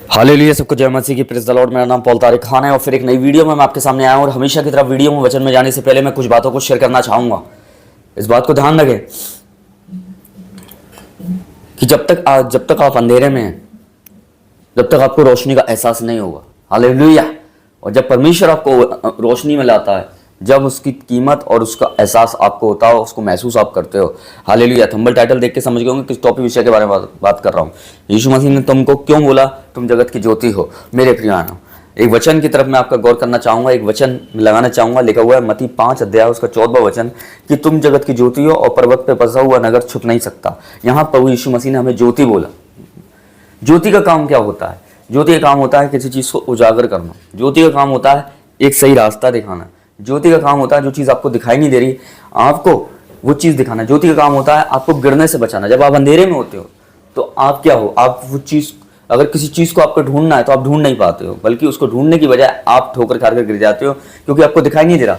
Hallelujah, सबको जय मसीह की, प्रेज़ द लॉर्ड। मेरा नाम पॉल तारिक खान है और फिर एक नई वीडियो में मैं आपके सामने आया हूं। और हमेशा की तरह वीडियो में वचन में जाने से पहले मैं कुछ बातों को शेयर करना चाहूंगा। इस बात को ध्यान रखें कि जब तक आप अंधेरे में हैं, जब तक आपको रोशनी का एहसास नहीं होगा। हालेलुया। और जब परमेश्वर आपको रोशनी में लाता है, जब उसकी कीमत और उसका एहसास आपको होता है, उसको महसूस आप करते हो। हालेलुया। थंबनेल टाइटल देख के समझ गए होंगे किस टॉपिक विषय के बारे में बात कर रहा हूँ। यीशु मसीह ने तुमको क्यों बोला तुम जगत की ज्योति हो। मेरे प्रियजनों, एक वचन की तरफ मैं आपका गौर करना चाहूंगा, एक वचन लगाना चाहूंगा। लिखा हुआ है मत्ती 5 अध्याय उसका 14वां वचन कि तुम जगत की ज्योति हो और पर्वत पे बसा हुआ नगर छुप नहीं सकता। यहाँ प्रभु यीशु मसीह ने हमें ज्योति बोला। ज्योति का काम क्या होता है? ज्योति का काम होता है किसी चीज को उजागर करना। ज्योति का काम होता है एक सही रास्ता दिखाना। ज्योति का काम होता है जो चीज आपको दिखाई नहीं दे रही, आपको वो चीज दिखाना। ज्योति का काम होता है आपको गिरने से बचाना। जब आप अंधेरे में होते हो तो आप क्या हो, आप वो चीज, अगर किसी चीज को आपको ढूंढना है तो आप ढूंढ नहीं पाते हो, बल्कि उसको ढूंढने की बजाय आप ठोकर खाकर गिर जाते हो, क्योंकि आपको दिखाई नहीं दे रहा।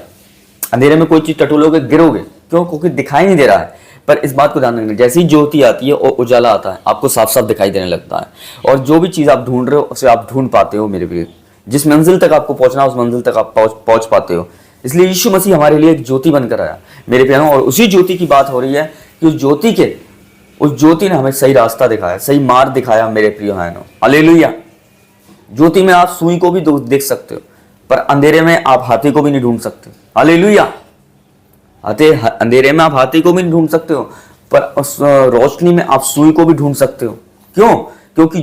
अंधेरे में कोई चीज टटोलोगे, गिरोगे, क्यों? क्योंकि दिखाई नहीं दे रहा है। पर इस बात को ध्यान रखना, जैसी ज्योति आती है और उजाला आता है, आपको साफ साफ दिखाई देने लगता है और जो भी चीज आप ढूंढ रहे हो उसे आप ढूंढ पाते हो। मेरे प्रिय, जिस मंजिल तक आपको पहुंचना उस मंजिल तक आप पहुंच पाते हो। इसलिए यीशु मसीह हमारे लिए एक ज्योति बनकर आया मेरे प्यारों। और उसी ज्योति की बात हो रही है कि उस ज्योति ने हमें सही रास्ता दिखाया, सही मार्ग दिखाया मेरे प्रिय बहनों। हालेलुया। ज्योति में आप सुई को भी देख सकते हो, पर अंधेरे में आप हाथी को भी नहीं ढूंढ सकते। हालेलुया। अंधेरे में आप हाथी को भी नहीं ढूंढ सकते हो, पर उस रोशनी में आप सुई को भी ढूंढ सकते हो। क्यों? क्योंकि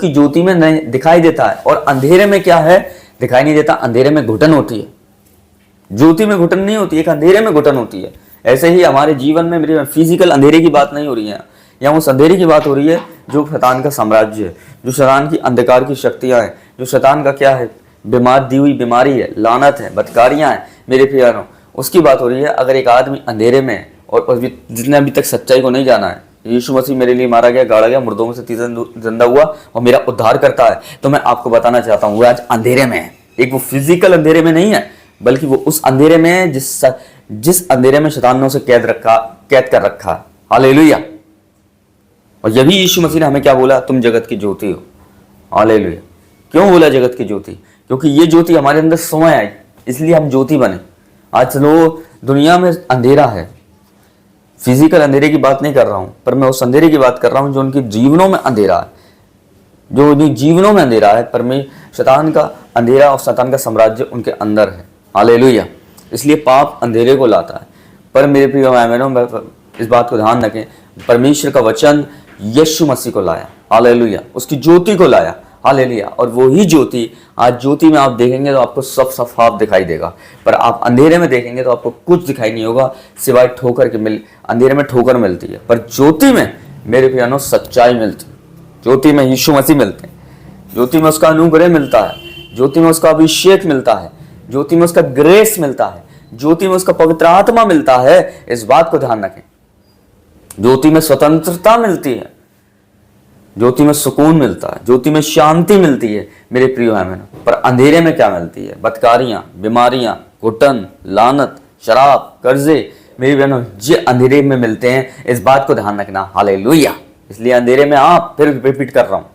ज्योति में नहीं दिखाई देता है और अंधेरे में क्या है, दिखाई नहीं देता। अंधेरे में घुटन होती है, ज्योति में घुटन नहीं होती, एक अंधेरे में घुटन होती है। ऐसे ही हमारे जीवन में मेरे फिजिकल अंधेरे की बात नहीं हो रही है, या उस अंधेरे की बात हो रही है जो शैतान का साम्राज्य है, जो शैतान की अंधकार की शक्तियां हैं, जो शैतान का क्या है, दी हुई बीमारी है, लानत है, बदकारियां हैं मेरे प्यारों, उसकी बात हो रही है। अगर एक आदमी अंधेरे में और जिसने अभी तक सच्चाई को नहीं जाना है, यीशु मसीह मेरे लिए मारा गया, गाड़ा गया, मुर्दों में से तीसरा जिंदा हुआ और मेरा उद्धार करता है, तो मैं आपको बताना चाहता हूँ वो आज अंधेरे में है। एक वो फिजिकल अंधेरे में नहीं है, बल्कि वो उस अंधेरे में है जिस अंधेरे में शैतान ने उसे कैद कर रखा है। हालेलुया। और यही यीशु मसीह ने हमें क्या बोला, तुम जगत की ज्योति हो। हालेलुया। क्यों बोला जगत की ज्योति? क्योंकि ये ज्योति हमारे अंदर समय आई, इसलिए हम ज्योति बने। आज चलो दुनिया में अंधेरा है, फिजिकल अंधेरे की बात नहीं कर रहा हूं, पर मैं उस अंधेरे की बात कर रहा हूं जो उनके जीवनों में अंधेरा है, जो उनके जीवनों में अंधेरा है। पर मैं शैतान का अंधेरा और शैतान का साम्राज्य उनके अंदर है। हालेलुया। इसलिए पाप अंधेरे को लाता है। पर मेरे प्रिय बहनों, इस बात को ध्यान रखें, परमेश्वर का वचन यीशु मसीह को लाया। हालेलुया। उसकी ज्योति को लाया। हालेलुया। और वही ज्योति, आज ज्योति में आप देखेंगे तो आपको सब साफ दिखाई देगा, पर आप अंधेरे में देखेंगे तो आपको कुछ दिखाई नहीं होगा सिवाय ठोकर के। अंधेरे में ठोकर मिलती है, पर ज्योति में मेरे प्रियनों सच्चाई मिलती है। ज्योति में यीशु मसीह मिलते हैं, ज्योति में उसका अनुग्रह मिलता है, ज्योति में उसका अभिषेक मिलता है, ज्योति में उसका ग्रेस मिलता है, ज्योति में उसका पवित्र आत्मा मिलता है। इस बात को ध्यान रखें। ज्योति में स्वतंत्रता मिलती है, ज्योति में सुकून मिलता है, ज्योति में शांति मिलती है मेरे प्रिय बहनों। पर अंधेरे में क्या मिलती है? बदकारियां, बीमारियां, घुटन, लानत, शराब, कर्जे मेरी बहनों, ये अंधेरे में मिलते हैं। इस बात को ध्यान रखना। हालेलुया। इसलिए अंधेरे में आप, फिर रिपीट कर रहा हूं,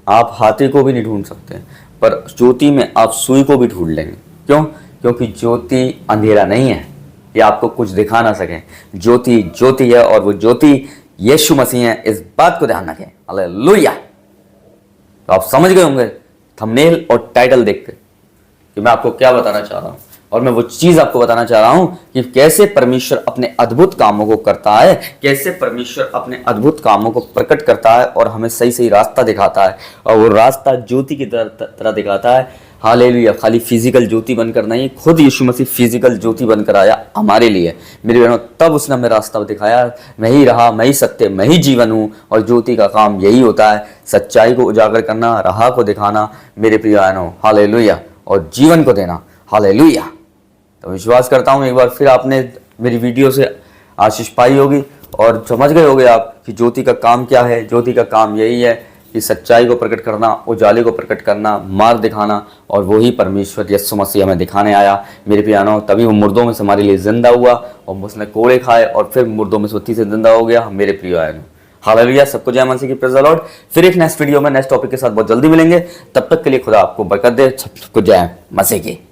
आप हाथी को भी नहीं ढूंढ सकते, पर ज्योति में आप सुई को भी ढूंढ लेंगे। क्यों? क्योंकि ज्योति अंधेरा नहीं है, ये आपको कुछ दिखा ना सके। ज्योति ज्योति है और वो ज्योति यीशु मसीह है। इस बात को ध्यान रखें। हालेलुया। तो आप समझ गए होंगे थंबनेल और टाइटल देख के कि मैं आपको क्या बताना चाह रहा हूं, और मैं वो चीज आपको बताना चाह रहा हूं कि कैसे परमेश्वर अपने अद्भुत कामों को करता है, कैसे परमेश्वर अपने अद्भुत कामों को प्रकट करता है और हमें सही सही रास्ता दिखाता है। और वो रास्ता ज्योति की तरह दिखाता है। हालेलुया। खाली फिजिकल ज्योति बनकर नहीं, खुद यीशु मसीह फिजिकल ज्योति बनकर आया हमारे लिए मेरे बहनों। तब उसने हमें रास्ता दिखाया। मैं ही राह, मैं ही सत्य, मैं ही जीवन हूँ। और ज्योति का काम यही होता है, सच्चाई को उजागर करना, राह को दिखाना मेरे प्रिय बहनों। हालेलुया। और जीवन को देना। हालेलुया। तो विश्वास करता हूँ एक बार फिर आपने मेरी वीडियो से आशीष पाई होगी और समझ गए होंगे आप कि ज्योति का काम क्या है। ज्योति का काम यही है कि सच्चाई को प्रकट करना, उजाले को प्रकट करना, मार्ग दिखाना, और वही परमेश्वर यीशु मसीह हमें दिखाने आया मेरे प्यारों। तभी वो मुर्दों में से हमारे लिए जिंदा हुआ और उसने कोड़े खाए और फिर मुर्दों में से तीसरे जिंदा हो गया मेरे प्रिय बहनों। हालेलुया, सबको जय मसीह की, प्रेज़ द लॉर्ड। फिर एक नेक्स्ट वीडियो में नेक्स्ट टॉपिक के साथ बहुत जल्दी मिलेंगे। तब तक के लिए खुदा आपको बरकत दे। सबको जय मसीह की।